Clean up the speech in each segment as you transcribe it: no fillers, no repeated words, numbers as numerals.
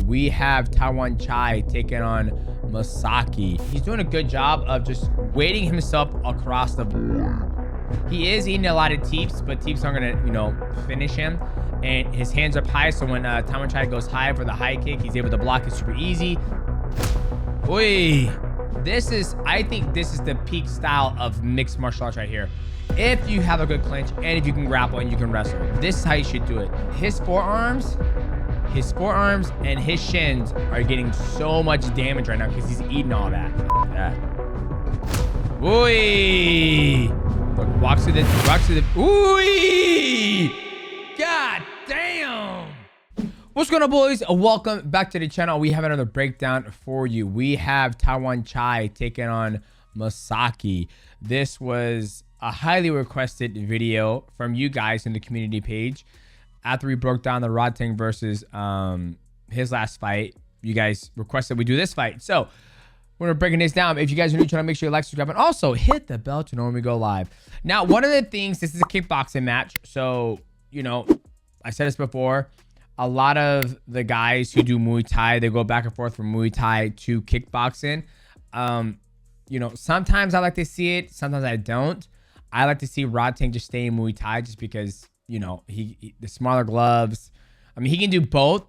We have Tawanchai taking on Masaaki. He's doing a good job of just weighting himself across the board. He is eating a lot of teeps, but teeps aren't gonna, finish him. And his hands up high, so when Tawanchai goes high for the high kick, he's able to block it super easy. Oi! I think this is the peak style of mixed martial arts right here. If you have a good clinch and if you can grapple and you can wrestle, this is how you should do it. His forearms and his shins are getting so much damage right now because he's eating all that. Oi! Look, walks through the. Oi! God damn! What's going on, boys? Welcome back to the channel. We have another breakdown for you. We have Tawanchai taking on Masaaki. This was a highly requested video from you guys in the community page. After we broke down the Rodtang versus his last fight, you guys requested we do this fight. So we're breaking this down. If you guys are new to the channel, make sure you like, subscribe, and also hit the bell to know when we go live. Now, one of the things, this is a kickboxing match. So, I said this before. A lot of the guys who do Muay Thai, they go back and forth from Muay Thai to kickboxing. Sometimes I like to see it. Sometimes I don't. I like to see Rodtang just stay in Muay Thai just because, he the smaller gloves. I mean, he can do both,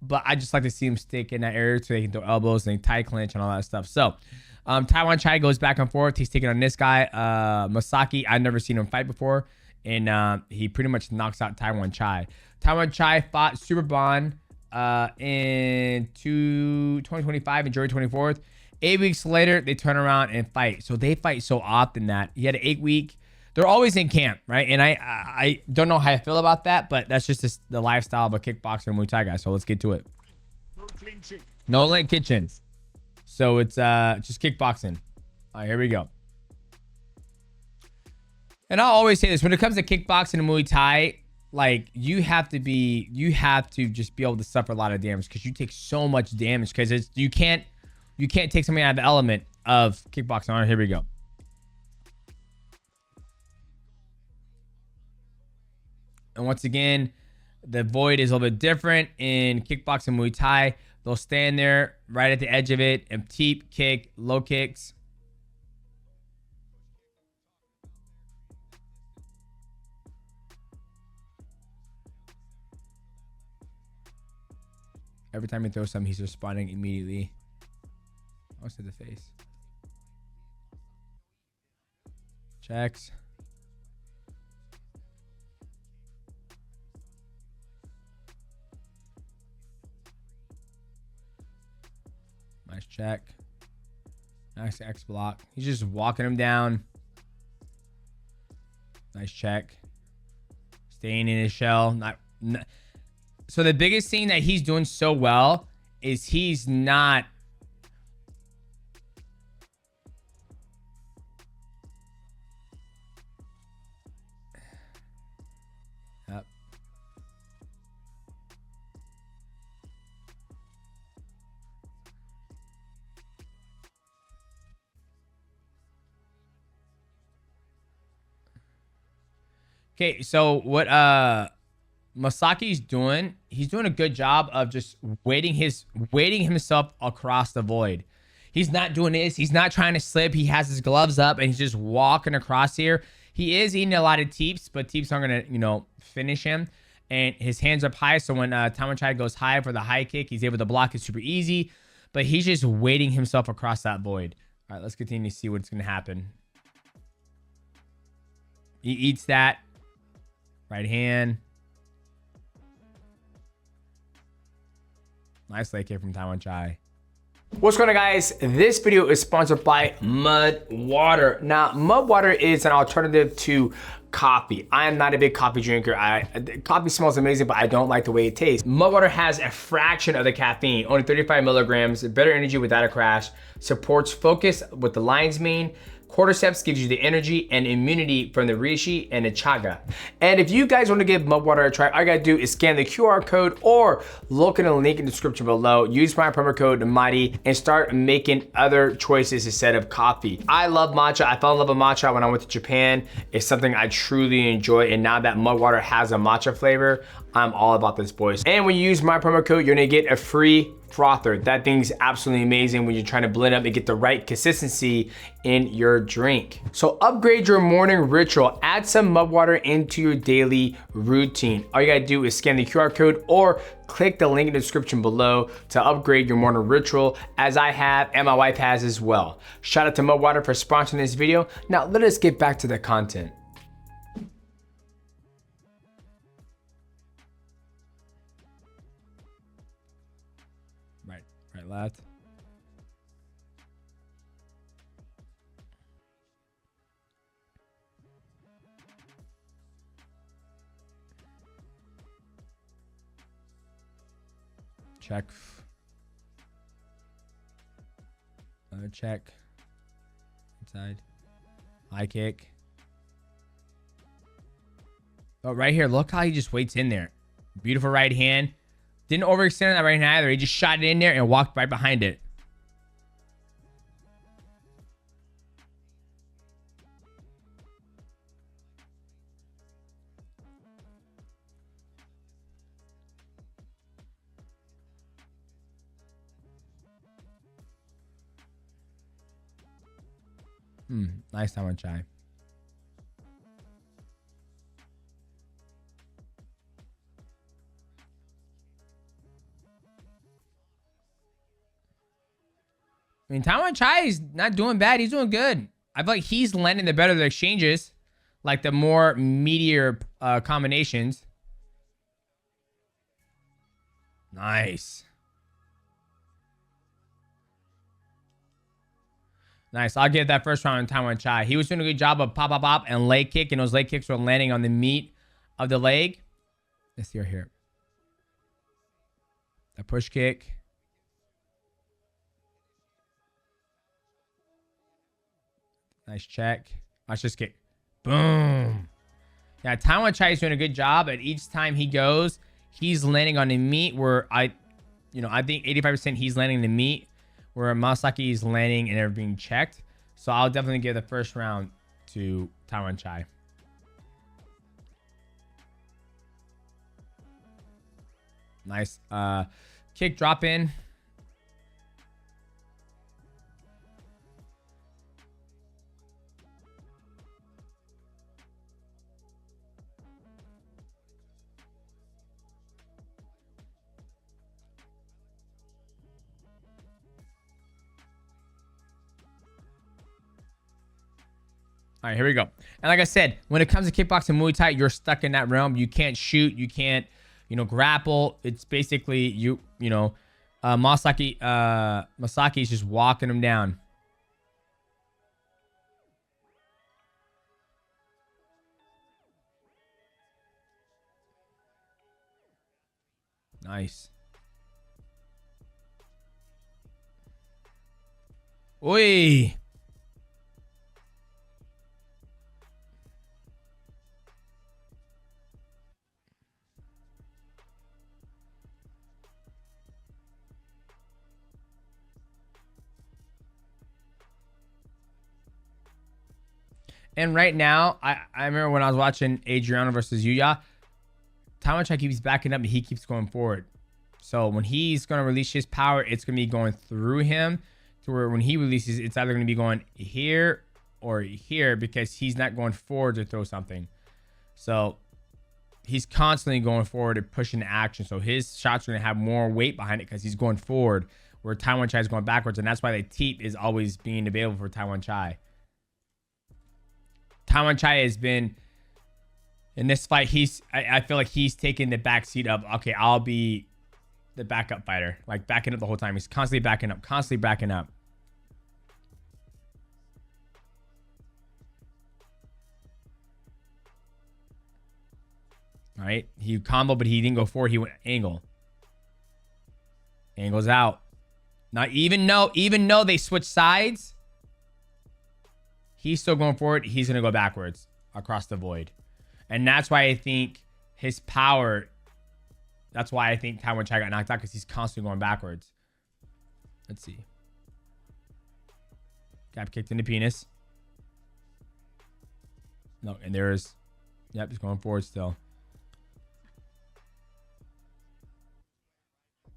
but I just like to see him stick in that area so they can throw elbows and tie clinch and all that stuff. So, Tawanchai goes back and forth. He's taking on this guy, Masaaki. I've never seen him fight before. And he pretty much knocks out Tawanchai. Tawanchai fought Super Bond in 2025 in January 24th. 8 weeks later, they turn around and fight. So they fight so often that he had an 8-week. They're always in camp, right? And I don't know how I feel about that, but that's just the lifestyle of a kickboxer and Muay Thai guy. So let's get to it. No link kitchens. So it's just kickboxing. All right, here we go. And I'll always say this, when it comes to kickboxing and Muay Thai, like you have to just be able to suffer a lot of damage because you take so much damage because you can't take something out of the element of kickboxing. All right, here we go. And once again, the void is a little bit different in kickboxing and Muay Thai. They'll stand there right at the edge of it and teep, kick, low kicks. Every time he throws something, he's responding immediately. Almost to the face. Checks. Nice check. Nice X block. He's just walking him down. Nice check. Staying in his shell. So the biggest thing that he's doing so well is he's not up. Okay, so what Masaaki's doing, he's doing a good job of just weighting himself across the void. He's not doing this. He's not trying to slip. He has his gloves up and he's just walking across here. He is eating a lot of teeps, but teeps aren't gonna, finish him. And his hands up high, so when Tawanchai goes high for the high kick, he's able to block it super easy. But he's just weighting himself across that void. All right, let's continue to see what's gonna happen. He eats that right hand. Nice leg kick from Tawanchai. What's going on, guys? This video is sponsored by Mud Water. Now, Mud Water is an alternative to coffee. I am not a big coffee drinker. Coffee smells amazing, but I don't like the way it tastes. Mud Water has a fraction of the caffeine, only 35 milligrams, better energy without a crash, supports focus with the lion's mane, Cordyceps gives you the energy and immunity from the Reishi and the Chaga. And if you guys want to give mud water a try, all you gotta do is scan the QR code or look in the link in the description below. Use my promo code Mighty and start making other choices instead of coffee. I love matcha. I fell in love with matcha when I went to Japan. It's something I truly enjoy, and now that mud water has a matcha flavor, I'm all about this, boys. And when you use my promo code, you're gonna get a free frother. That thing's absolutely amazing when you're trying to blend up and get the right consistency in your drink. So upgrade your morning ritual. Add some mud water into your daily routine. All you gotta do is scan the QR code or click the link in the description below to upgrade your morning ritual, as I have and my wife has as well. Shout out to Mud Water for sponsoring this video. Now let us get back to the content. Right, left. Check. Another check. Inside. High kick. Oh, right here. Look how he just waits in there. Beautiful right hand. Didn't overextend that right hand either. He just shot it in there and walked right behind it. Nice Tawanchai. I mean, Tawanchai is not doing bad. He's doing good. I feel like he's landing the better of the exchanges, like the more meatier combinations. Nice. Nice. I'll give that first round on Tawanchai. He was doing a good job of pop, pop, pop, and leg kick, and those leg kicks were landing on the meat of the leg. Let's see right here. A push kick. Nice check. Let's just kick. Boom. Yeah, Tawanchai is doing a good job. At each time he goes, he's landing on the meat where I think 85% he's landing the meat, where Masaaki is landing and they're being checked. So I'll definitely give the first round to Tawanchai. Nice. Kick drop in. All right, here we go. And like I said, when it comes to kickboxing Muay Thai, you're stuck in that realm. You can't shoot. You can't, grapple. It's basically Masaaki is just walking him down. Nice. Oi. And right now, I remember when I was watching Adriano versus Yuya, Tawanchai keeps backing up and he keeps going forward. So when he's going to release his power, it's going to be going through him, to where when he releases, it's either going to be going here or here, because he's not going forward to throw something. So he's constantly going forward and pushing the action. So his shots are going to have more weight behind it because he's going forward, where Tawanchai is going backwards. And that's why the teep is always being available for Tawanchai. Tawanchai has been, in this fight, I feel like he's taking the back seat of, okay, I'll be the backup fighter. Like, backing up the whole time. He's constantly backing up, constantly backing up. All right. He combo, but he didn't go forward. He went angle. Angle's out. Not even though they switch sides, He's still going forward. He's going to go backwards across the void. And that's why I think his power, that's why I think Tawanchai got knocked out, because he's constantly going backwards. Let's see. Got kicked in the penis. No, and there's, yep, he's going forward still.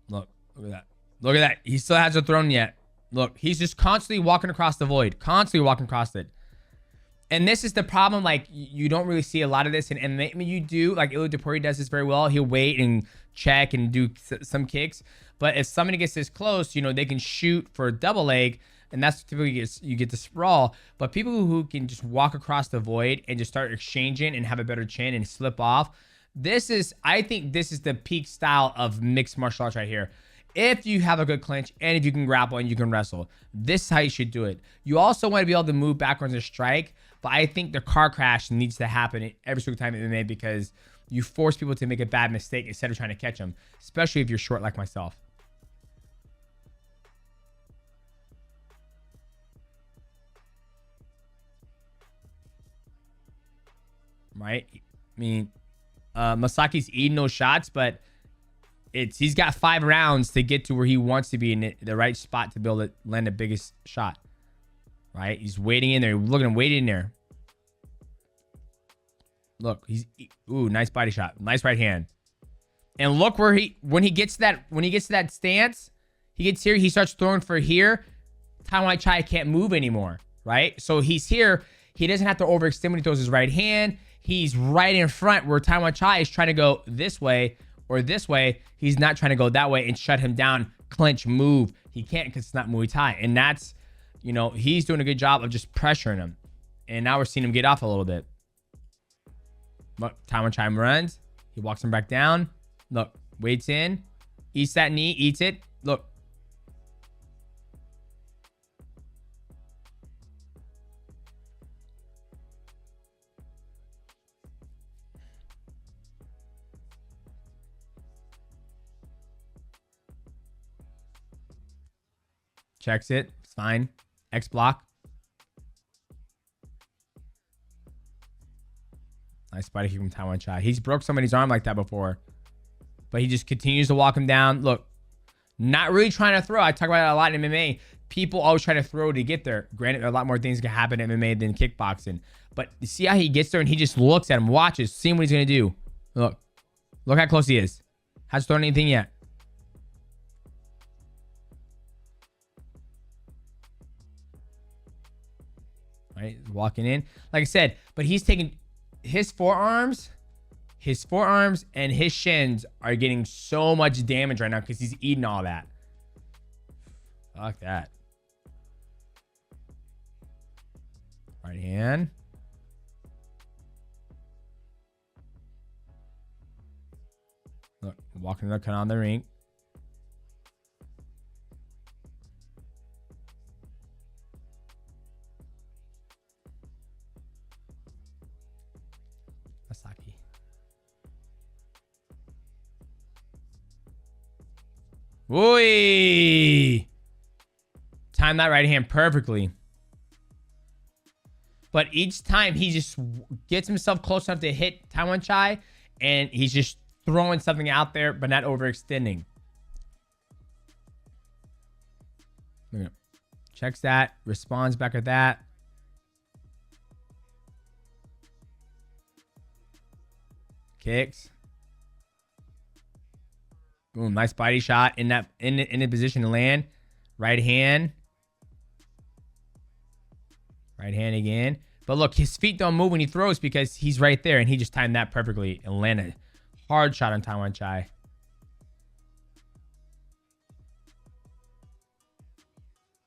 Look at that. Look at that. He still hasn't thrown yet. Look, he's just constantly walking across the void. Constantly walking across it. And this is the problem. Like, you don't really see a lot of this. And maybe you do. Like, Ilya Depori does this very well. He'll wait and check and do some kicks. But if somebody gets this close, you know, they can shoot for a double leg. And that's typically you get the sprawl. But people who can just walk across the void and just start exchanging and have a better chin and slip off. I think this is the peak style of mixed martial arts right here. If you have a good clinch and if you can grapple and you can wrestle, this is how you should do it. You also want to be able to move backwards and strike, but I think the car crash needs to happen every single time in MMA, because you force people to make a bad mistake instead of trying to catch them, especially if you're short like myself. Right? I mean, Masaki's eating those shots, but he's got 5 rounds to get to where he wants to be in the right spot to be able to land the biggest shot. Right? He's waiting in there. Look at him waiting in there. Look, ooh, nice body shot. Nice right hand. And look where when he gets to that stance, he gets here, he starts throwing for here. Tawanchai can't move anymore, right? So he's here. He doesn't have to overextend when he throws his right hand. He's right in front where Tawanchai is trying to go this way or this way. He's not trying to go that way and shut him down, clinch, move. He can't because it's not Muay Thai. And that's, you know, he's doing a good job of just pressuring him. And now we're seeing him get off a little bit. But Tawanchai runs. He walks him back down. Look, waits in. Eats that knee, eats it. Look. Checks it. It's fine. X block. Nice body kick from Tawanchai. He's broke somebody's arm like that before. But he just continues to walk him down. Look. Not really trying to throw. I talk about it a lot in MMA. People always try to throw to get there. Granted, a lot more things can happen in MMA than kickboxing. But you see how he gets there and he just looks at him, watches, seeing what he's going to do. Look. Look how close he is. Hasn't thrown anything yet. Right? Walking in. Like I said, but he's taking his forearms and his shins are getting so much damage right now because he's eating all that. Fuck that. Right hand. Look, walking the cut on the ring. Masaaki. Whoo! Timed that right hand perfectly. But each time he just gets himself close enough to hit Tawanchai, and he's just throwing something out there, but not overextending. Look at him. Checks that, responds back at that. Kicks. Boom, nice body shot in the position to land. Right hand. Right hand again. But look, his feet don't move when he throws because he's right there, and he just timed that perfectly and landed a hard shot on Tawanchai.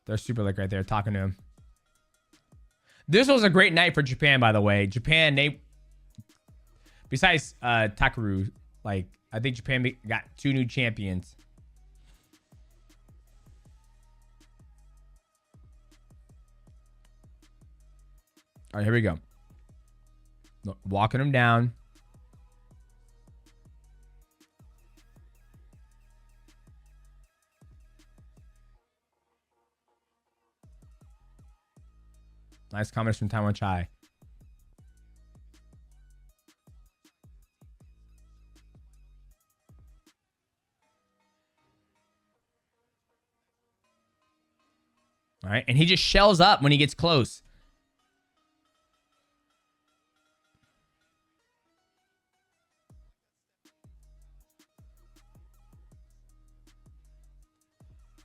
There's Super Lick right there talking to him. This was a great night for Japan, by the way. Japan, they, besides Takeru, like, I think Japan got 2 new champions. All right, here we go. Look, walking him down. Nice comments from Tawanchai. All right. And he just shells up when he gets close.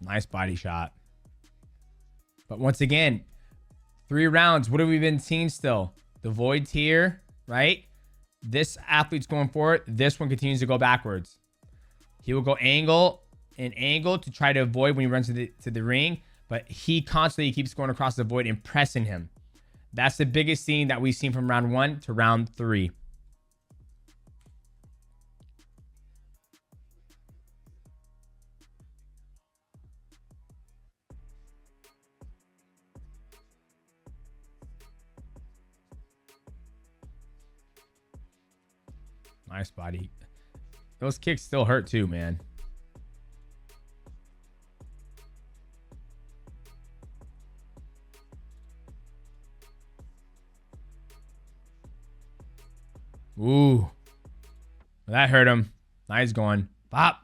Nice body shot. But once again, 3 rounds. What have we been seeing still? The void's here, right? This athlete's going forward. This one continues to go backwards. He will go angle and angle to try to avoid when he runs to the ring. But he constantly keeps going across the void and pressing him. That's the biggest scene that we've seen from round 1 to round 3. Nice body. Those kicks still hurt too, man. Ooh. That hurt him. Nice going. Pop.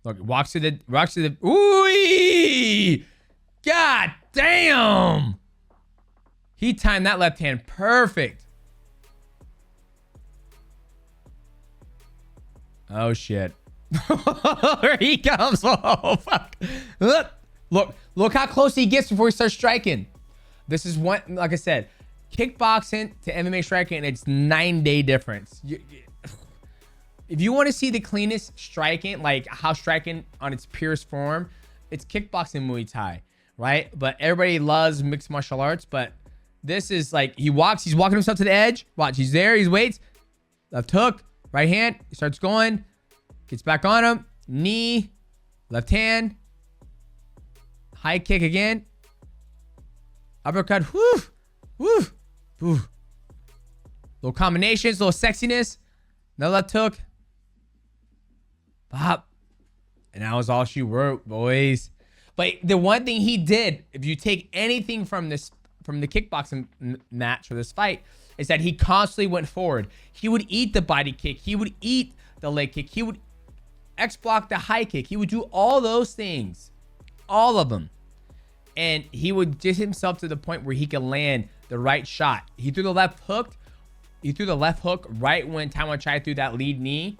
Look, walks to the ooh. God damn. He timed that left hand perfect. Oh shit. Here he comes. Oh fuck. Look how close he gets before he starts striking. This is one, like I said, kickboxing to MMA striking, it's 9-day difference. If you want to see the cleanest striking, like how striking on its purest form, it's kickboxing Muay Thai, right? But everybody loves mixed martial arts, but this is like, he's walking himself to the edge. Watch, he's there, he waits. Left hook, right hand, he starts going, gets back on him, knee, left hand, high kick again, uppercut, whoo, whoo, whoo. Little combinations, little sexiness, another left hook, pop, and that was all she wrote, boys. But the one thing he did, if you take anything from this, from the kickboxing match for this fight, is that he constantly went forward. He would eat the body kick. He would eat the leg kick. He would X-block the high kick. He would do all those things. All of them. And he would get himself to the point where he could land the right shot. He threw the left hook. He threw the left hook right when Tawanchai threw that lead knee.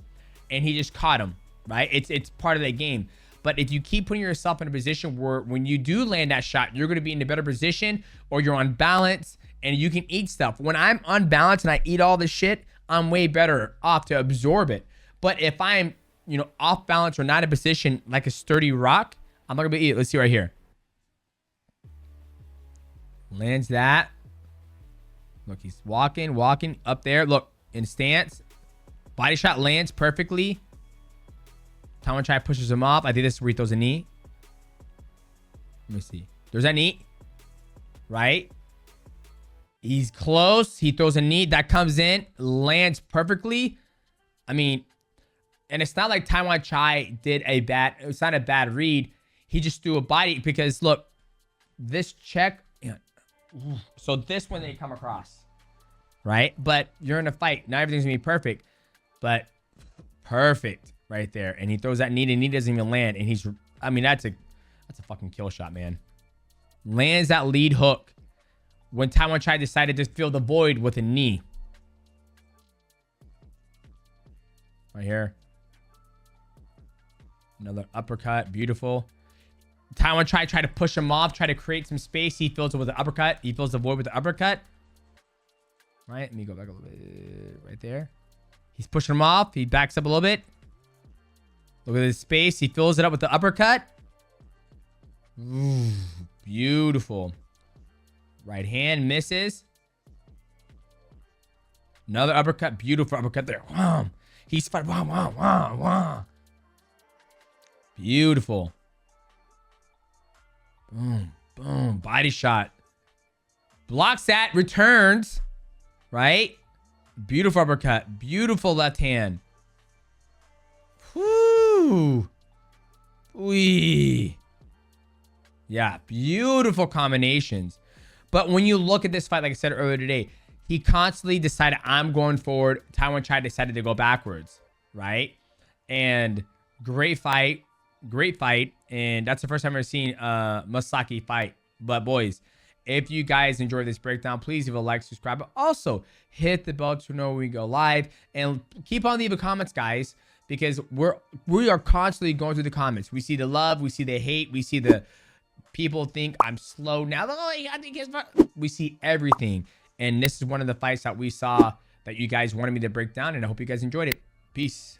And he just caught him. Right? It's part of the game. But if you keep putting yourself in a position where when you do land that shot, you're going to be in a better position, or you're on balance and you can eat stuff. When I'm unbalanced and I eat all this shit, I'm way better off to absorb it. But if I'm, you know, off balance or not in position like a sturdy rock, I'm not going to be eat. Let's see right here. Lands that. Look, he's walking up there. Look, in stance. Body shot lands perfectly. Tawanchai pushes him off. I think this is where he throws a knee. Let me see. There's that knee. Right? He's close. He throws a knee. That comes in. Lands perfectly. I mean, and it's not like Tawanchai did a bad... It's not a bad read. He just threw a body because, look, this check... So this one they come across. Right? But you're in a fight. Not everything's going to be perfect. But perfect. Right there, and he throws that knee, and he doesn't even land. And he's, I mean, that's a fucking kill shot, man. Lands that lead hook when Tawanchai decided to fill the void with a knee. Right here. Another uppercut, beautiful. Tawanchai tried to push him off, try to create some space. He fills it with the uppercut. He fills the void with the uppercut. Right, let me go back a little bit. Right there. He's pushing him off. He backs up a little bit. Look at this space. He fills it up with the uppercut. Ooh, beautiful. Right hand misses. Another uppercut. Beautiful uppercut there. Wow. He's fighting. Wow, wow, wow, wow. Beautiful. Boom, boom. Body shot. Blocks that. Returns. Right? Beautiful uppercut. Beautiful left hand. Whoo. Wee. Yeah, beautiful combinations. But when you look at this fight, like I said earlier today, he constantly decided, I'm going forward. Tawanchai decided to go backwards, right? And great fight. And that's the first time I've seen Masaaki fight. But boys, if you guys enjoyed this breakdown, please leave a like, subscribe, but also hit the bell to know when we go live. And keep on leaving comments, guys, because we are constantly going through the comments. We see the love, we see the hate, we see the people think I'm slow now. I think we see everything. And this is one of the fights that we saw that you guys wanted me to break down, and I hope you guys enjoyed it. Peace.